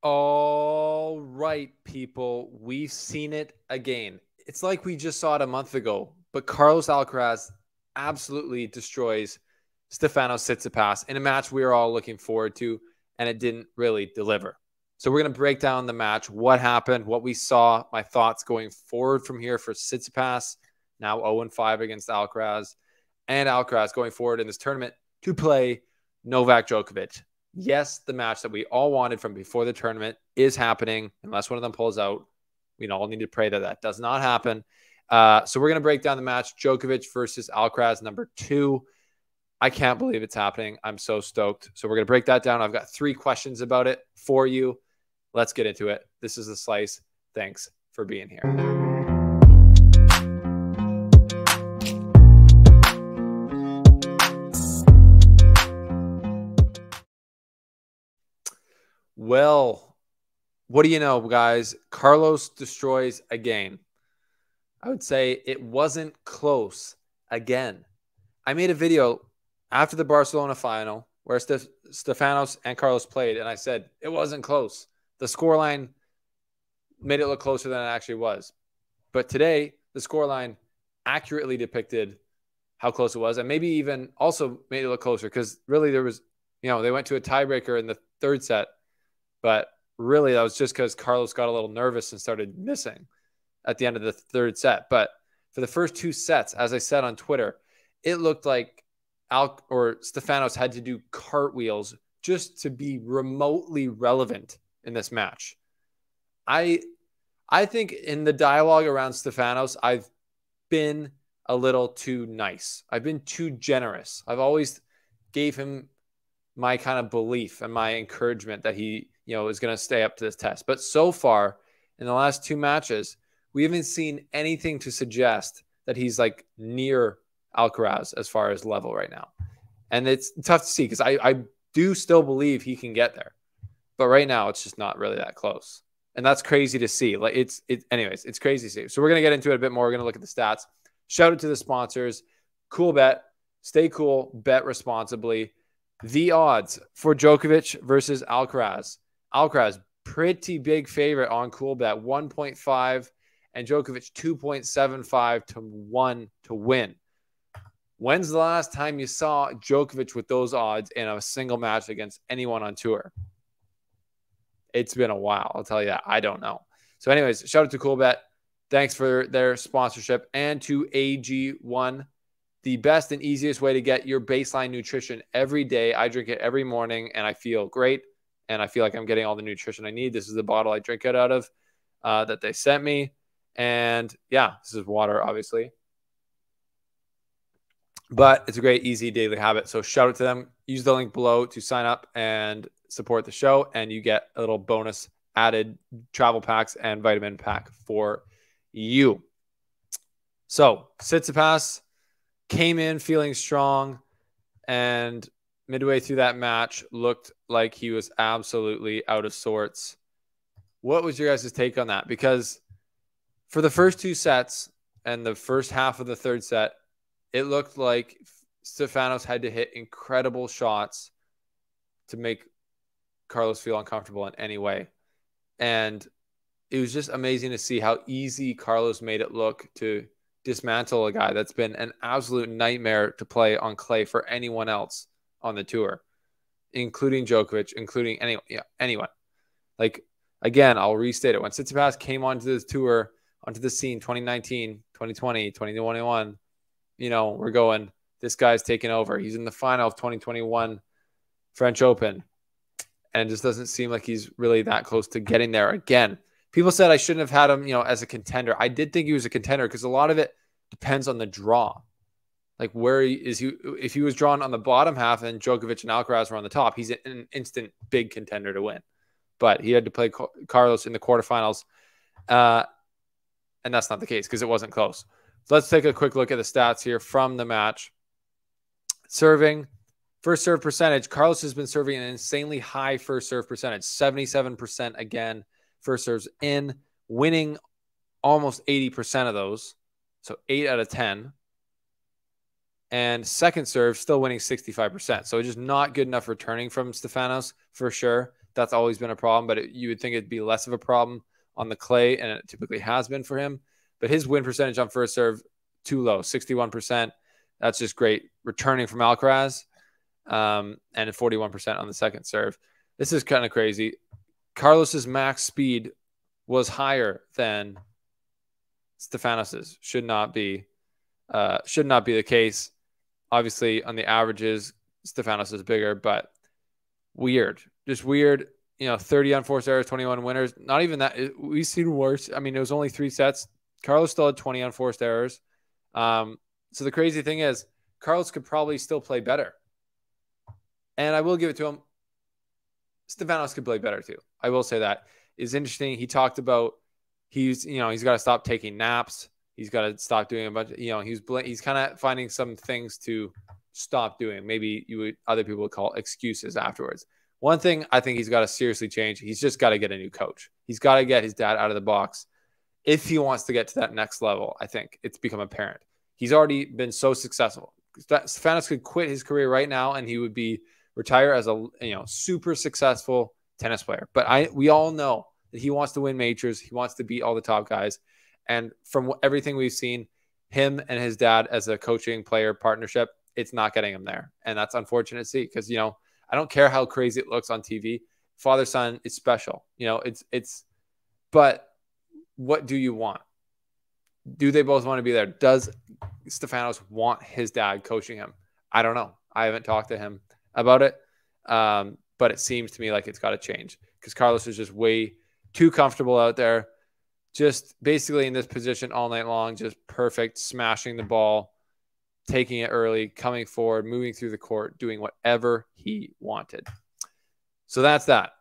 All right, people, we've seen it again. It's like we just saw it a month ago, but Carlos Alcaraz absolutely destroys Stefanos Tsitsipas in a match we were all looking forward to, and it didn't really deliver. So we're going to break down the match, what happened, what we saw, my thoughts going forward from here for Tsitsipas, now 0-5 against Alcaraz, and Alcaraz going forward in this tournament to play Novak Djokovic. Yes, the match that we all wanted from before the tournament is happening. Unless one of them pulls out, we all need to pray that that does not happen. So we're going to break down the match, Djokovic versus Alcaraz, number 2. I can't believe it's happening. I'm so stoked. So we're going to break that down. I've got 3 questions about it for you. Let's get into it. This is The Slice. Thanks for being here. Well, what do you know, guys? Carlos destroys again. I would say it wasn't close again. I made a video after the Barcelona final where Stefanos and Carlos played, and I said it wasn't close. The scoreline made it look closer than it actually was. But today, the scoreline accurately depicted how close it was, and maybe even also made it look closer because really there was, they went to a tiebreaker in the 3rd set. But really, that was just because Carlos got a little nervous and started missing at the end of the 3rd set. But for the first 2 sets, as I said on Twitter, it looked like Stefanos had to do cartwheels just to be remotely relevant in this match. I think in the dialogue around Stefanos, I've been a little too nice. I've been too generous. I've always gave him my kind of belief and my encouragement that he is going to stay up to this test. But so far, in the last 2 matches, we haven't seen anything to suggest that he's like near Alcaraz as far as level right now. And it's tough to see because I do still believe he can get there. But right now, it's just not really that close. And that's crazy to see. Anyways, it's crazy to see. So we're going to get into it a bit more. We're going to look at the stats. Shout out to the sponsors. Cool bet. Stay cool. Bet responsibly. The odds for Djokovic versus Alcaraz. Alcaraz, pretty big favorite on Coolbet, 1.5, and Djokovic 2.75 to 1 to win. When's the last time you saw Djokovic with those odds in a single match against anyone on tour? It's been a while. I'll tell you that. I don't know. So anyways, shout out to Coolbet. Thanks for their sponsorship, and to AG1, the best and easiest way to get your baseline nutrition every day. I drink it every morning, and I feel great. And I feel like I'm getting all the nutrition I need. This is the bottle I drink it out of that they sent me. And yeah, this is water, obviously. But it's a great, easy daily habit. So shout out to them. Use the link below to sign up and support the show. And you get a little bonus added travel packs and vitamin pack for you. So Tsitsipas came in feeling strong, and midway through that match looked like he was absolutely out of sorts. What was your guys' take on that? Because for the first 2 sets and the first half of the 3rd set, it looked like Stefanos had to hit incredible shots to make Carlos feel uncomfortable in any way. And it was just amazing to see how easy Carlos made it look to dismantle a guy that's been an absolute nightmare to play on clay for anyone else on the tour, including Djokovic, including anyone. Like, again, I'll restate it. When Tsitsipas came onto this tour, onto the scene, 2019, 2020, 2021, we're going, this guy's taking over. He's in the final of 2021 French Open, and it just doesn't seem like he's really that close to getting there again. People said I shouldn't have had him, as a contender. I did think he was a contender because a lot of it depends on the draw. Like, where is he? If he was drawn on the bottom half and Djokovic and Alcaraz were on the top, he's an instant big contender to win. But he had to play Carlos in the quarterfinals. And that's not the case because it wasn't close. So let's take a quick look at the stats here from the match. Serving, first serve percentage. Carlos has been serving an insanely high first serve percentage, 77% again. First serves in, winning almost 80% of those. So 8 out of 10. And second serve, still winning 65%. So just not good enough returning from Stefanos for sure. That's always been a problem, but you would think it'd be less of a problem on the clay, and it typically has been for him. But his win percentage on first serve, too low, 61%. That's just great. Returning from Alcaraz, and 41% on the second serve. This is kind of crazy. Carlos's max speed was higher than Stefanos's. Should not be the case. Obviously, on the averages, Stefanos is bigger, but weird. Just weird. 30 unforced errors, 21 winners. Not even that. We've seen worse. I mean, it was only 3 sets. Carlos still had 20 unforced errors. So the crazy thing is, Carlos could probably still play better. And I will give it to him. Stefanos could play better too. I will say that. It's interesting. He talked about he's got to stop taking naps. He's got to stop doing a bunch of, he's kind of finding some things to stop doing. Maybe other people would call excuses afterwards. One thing I think he's got to seriously change. He's just got to get a new coach. He's got to get his dad out of the box if he wants to get to that next level. I think it's become apparent. He's already been so successful. Stefanos could quit his career right now and he would be retire as a super successful tennis player. But we all know that he wants to win majors. He wants to beat all the top guys. And from everything we've seen, him and his dad as a coaching player partnership, it's not getting him there. And that's unfortunate to see because, I don't care how crazy it looks on TV. Father-son is special. But what do you want? Do they both want to be there? Does Stefanos want his dad coaching him? I don't know. I haven't talked to him about it. But it seems to me like it's got to change because Carlos is just way too comfortable out there. Just basically in this position all night long, just perfect, smashing the ball, taking it early, coming forward, moving through the court, doing whatever he wanted. So that's that.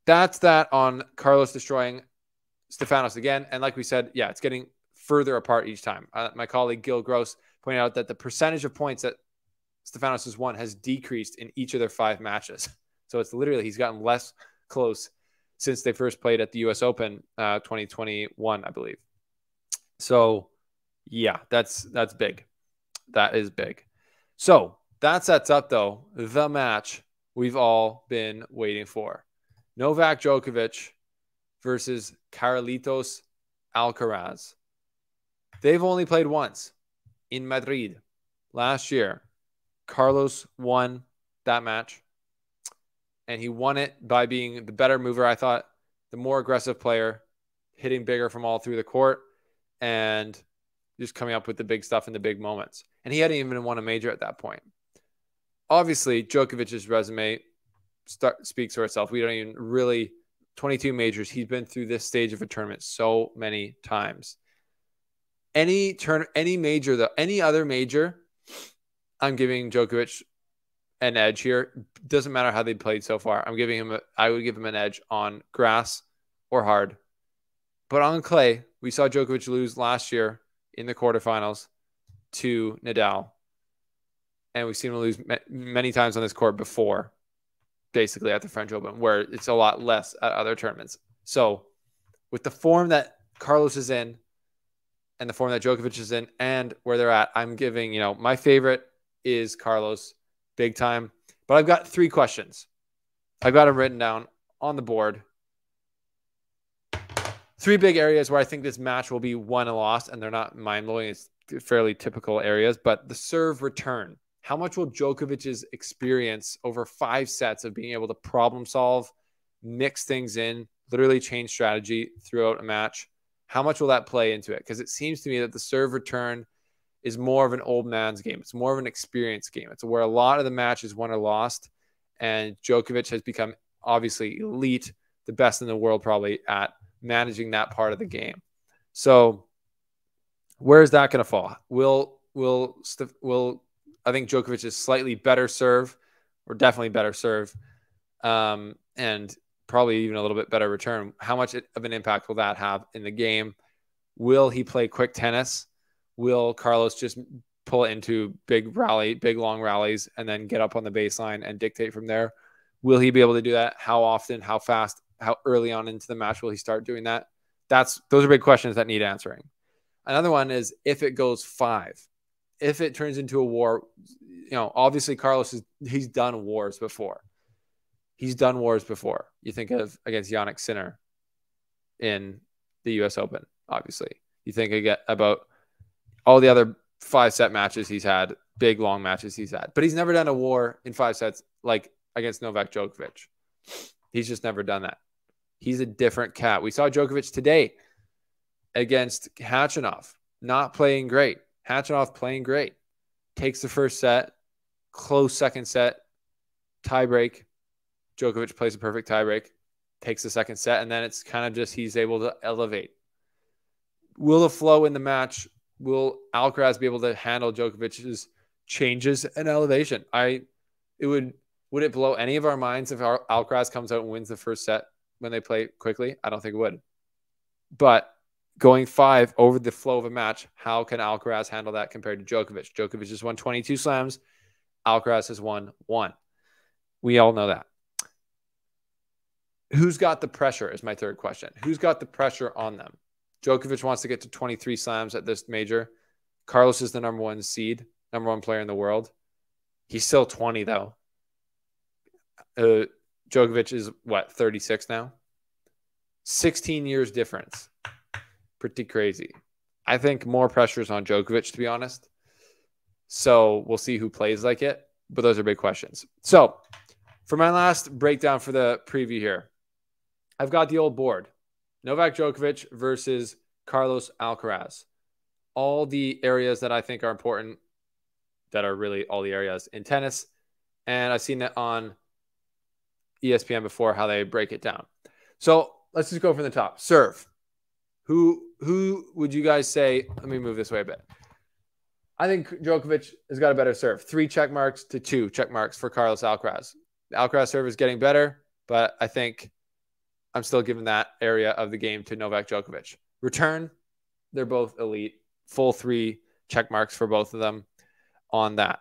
That's that on Carlos destroying Stefanos again. And like we said, yeah, it's getting further apart each time. My colleague Gil Gross pointed out that the percentage of points that Stefanos has won has decreased in each of their 5 matches. So it's literally he's gotten less close since they first played at the U.S. Open 2021, I believe. So, yeah, that's big. That is big. So that sets up, though, the match we've all been waiting for. Novak Djokovic versus Carlitos Alcaraz. They've only played once in Madrid last year. Carlos won that match. And he won it by being the better mover, I thought, the more aggressive player, hitting bigger from all through the court, and just coming up with the big stuff in the big moments. And he hadn't even won a major at that point. Obviously, Djokovic's resume speaks for itself. We don't even really 22 majors. He's been through this stage of a tournament so many times. Any major, though, any other major, I'm giving Djokovic an edge here. Doesn't matter how they played so far. I would give him an edge on grass or hard. But on clay, we saw Djokovic lose last year in the quarterfinals to Nadal. And we've seen him lose many times on this court before, basically at the French Open, where it's a lot less at other tournaments. So with the form that Carlos is in and the form that Djokovic is in and where they're at, I'm giving, my favorite is Carlos. Big time. But I've got 3 questions. I've got them written down on the board. 3 big areas where I think this match will be won and lost, and they're not mind-blowing. It's fairly typical areas. But the serve return. How much will Djokovic's experience over 5 sets of being able to problem solve, mix things in, literally change strategy throughout a match, how much will that play into it? Because it seems to me that the serve return is more of an old man's game. It's more of an experience game. It's where a lot of the matches won or lost. And Djokovic has become obviously elite, the best in the world probably at managing that part of the game. So where is that going to fall? Will I think Djokovic is slightly better serve, or definitely better serve, and probably even a little bit better return. How much of an impact will that have in the game? Will he play quick tennis? Will Carlos just pull it into big long rallies and then get up on the baseline and dictate from there? Will he be able to do that? How often, how fast, how early on into the match will he start doing that? Those are big questions that need answering. Another one is if it goes 5, if it turns into a war, obviously Carlos he's done wars before. He's done wars before. You think of against Jannik Sinner in the U.S. Open, obviously. You think about all the other 5-set matches he's had, big, long matches he's had. But he's never done a war in 5 sets like against Novak Djokovic. He's just never done that. He's a different cat. We saw Djokovic today against Khachanov, not playing great. Khachanov playing great. Takes the first set, close second set, tiebreak. Djokovic plays a perfect tiebreak, takes the second set, and then it's kind of just he's able to elevate. Will the flow in the match, will Alcaraz be able to handle Djokovic's changes and elevation? Would it blow any of our minds if Alcaraz comes out and wins the first set when they play quickly? I don't think it would. But going 5 over the flow of a match, how can Alcaraz handle that compared to Djokovic? Djokovic has won 22 slams. Alcaraz has won 1. We all know that. Who's got the pressure is my third question. Who's got the pressure on them? Djokovic wants to get to 23 slams at this major. Carlos is the number 1 seed, number 1 player in the world. He's still 20, though. Djokovic is, 36 now? 16 years difference. Pretty crazy. I think more pressure is on Djokovic, to be honest. So we'll see who plays like it. But those are big questions. So for my last breakdown for the preview here, I've got the old board. Novak Djokovic versus Carlos Alcaraz. All the areas that I think are important, that are really all the areas in tennis. And I've seen that on ESPN before, how they break it down. So let's just go from the top. Serve. Who would you guys say? Let me move this way a bit. I think Djokovic has got a better serve. 3 check marks to 2 check marks for Carlos Alcaraz. The Alcaraz serve is getting better, but I think I'm still giving that area of the game to Novak Djokovic. Return, they're both elite. Full 3 check marks for both of them on that.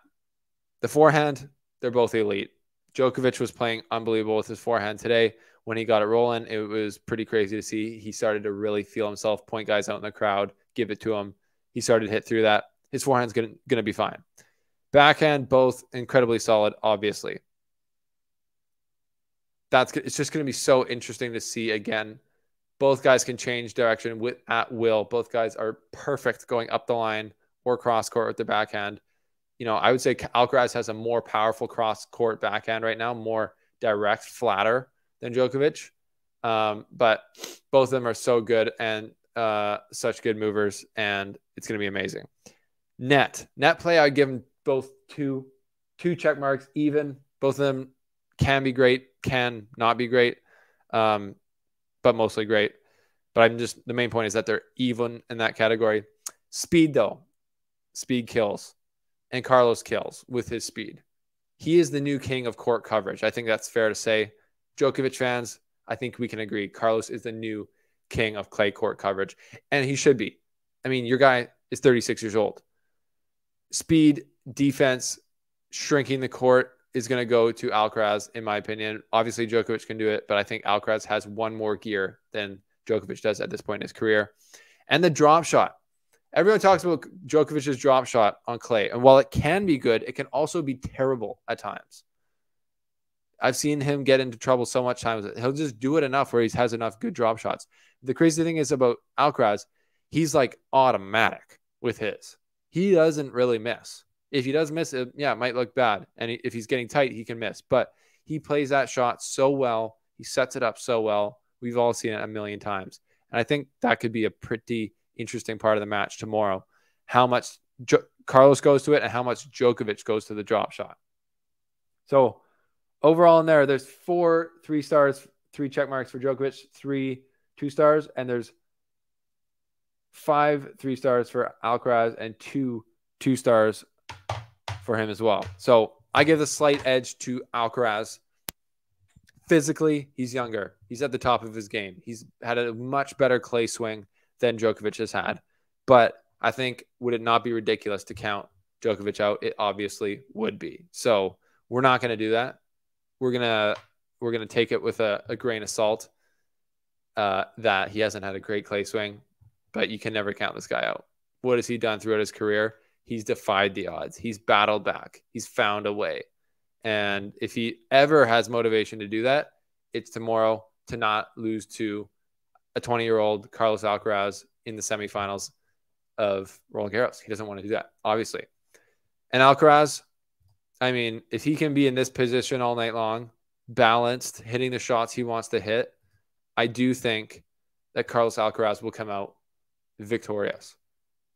The forehand, they're both elite. Djokovic was playing unbelievable with his forehand today. When he got it rolling, it was pretty crazy to see. He started to really feel himself, point guys out in the crowd, give it to him. He started to hit through that. His forehand's going to be fine. Backhand, both incredibly solid, obviously. It's just going to be so interesting to see again. Both guys can change direction at will. Both guys are perfect going up the line or cross court with the backhand. I would say Alcaraz has a more powerful cross court backhand right now, more direct, flatter than Djokovic. But both of them are so good and such good movers, and it's going to be amazing. Net play, I'd give them both two check marks, even. Both of them can be great, can not be great, but mostly great. But the main point is that they're even in that category. Speed, though. Speed kills. And Carlos kills with his speed. He is the new king of court coverage. I think that's fair to say. Djokovic fans, I think we can agree. Carlos is the new king of clay court coverage. And he should be. I mean, your guy is 36 years old. Speed, defense, shrinking the court is going to go to Alcaraz, in my opinion. Obviously, Djokovic can do it, but I think Alcaraz has one more gear than Djokovic does at this point in his career. And the drop shot. Everyone talks about Djokovic's drop shot on clay. And while it can be good, it can also be terrible at times. I've seen him get into trouble so much times that he'll just do it enough where he has enough good drop shots. The crazy thing is about Alcaraz, he's like automatic with his. He doesn't really miss. If he does miss it, it might look bad. And if he's getting tight, he can miss. But he plays that shot so well. He sets it up so well. We've all seen it a million times. And I think that could be a pretty interesting part of the match tomorrow. How much Carlos goes to it and how much Djokovic goes to the drop shot. So overall in there's 4 3 stars, 3 check marks for Djokovic, 3 2 stars, and there's 5 3 stars for Alcaraz and 2 2 stars for him as well. So I give the slight edge to Alcaraz. Physically, he's younger. He's at the top of his game. He's had a much better clay swing than Djokovic has had. But I think, would it not be ridiculous to count Djokovic out? It obviously would be. So we're not going to do that. We're gonna take it with a grain of salt that he hasn't had a great clay swing, but you can never count this guy out. What has he done throughout his career? He's defied the odds. He's battled back. He's found a way. And if he ever has motivation to do that, it's tomorrow to not lose to a 20-year-old Carlos Alcaraz in the semifinals of Roland Garros. He doesn't want to do that, obviously. And Alcaraz, I mean, if he can be in this position all night long, balanced, hitting the shots he wants to hit, I do think that Carlos Alcaraz will come out victorious.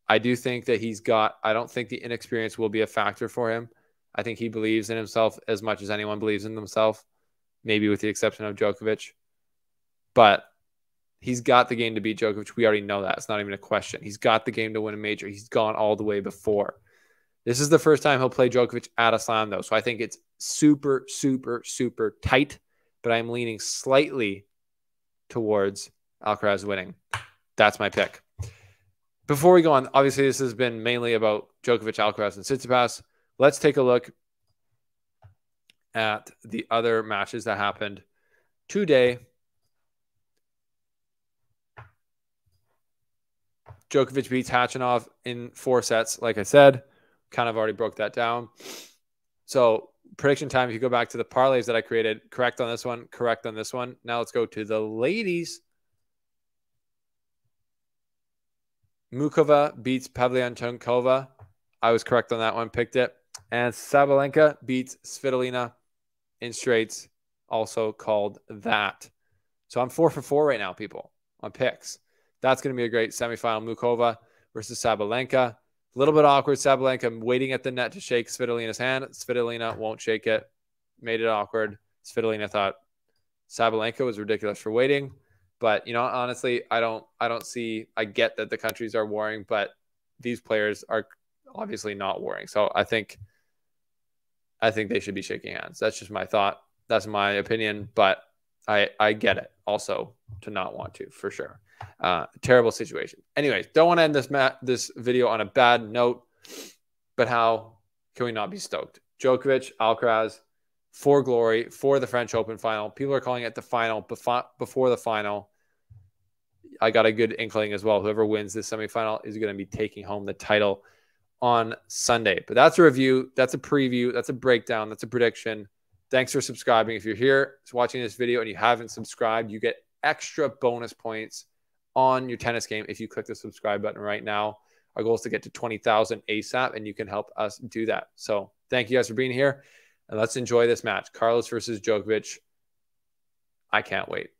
I do think that I don't think the inexperience will be a factor for him. I think he believes in himself as much as anyone believes in themselves, maybe with the exception of Djokovic. But he's got the game to beat Djokovic. We already know that. It's not even a question. He's got the game to win a major. He's gone all the way before. This is the first time he'll play Djokovic at a slam, though. So I think it's super, super, super tight. But I'm leaning slightly towards Alcaraz winning. That's my pick. Before we go on, obviously this has been mainly about Djokovic, Alcaraz, and Tsitsipas. Let's take a look at the other matches that happened today. Djokovic beats Khachanov in 4 sets, like I said. Kind of already broke that down. So prediction time, if you go back to the parlays that I created, correct on this one, correct on this one. Now let's go to the ladies. Mukova beats Pavlyuchenkova. I was correct on that one, picked it. And Sabalenka beats Svitolina in straights, also called that. So I'm 4 for 4 right now, people, on picks. That's going to be a great semifinal. Mukova versus Sabalenka. A little bit awkward. Sabalenka waiting at the net to shake Svitolina's hand. Svitolina won't shake it. Made it awkward. Svitolina thought Sabalenka was ridiculous for waiting. But, you know, honestly, I get that the countries are warring, but these players are obviously not warring. So I think they should be shaking hands. That's just my thought. That's my opinion, but I get it also to not want to, for sure. Terrible situation. Anyways, don't want to end this video on a bad note, but how can we not be stoked? Djokovic, Alcaraz, for glory, for the French Open final. People are calling it the final before the final. I got a good inkling as well. Whoever wins this semifinal is going to be taking home the title on Sunday. But that's a review. That's a preview. That's a breakdown. That's a prediction. Thanks for subscribing. If you're here watching this video and you haven't subscribed, you get extra bonus points on your tennis game if you click the subscribe button right now. Our goal is to get to 20,000 ASAP, and you can help us do that. So thank you guys for being here, and let's enjoy this match. Carlos versus Djokovic. I can't wait.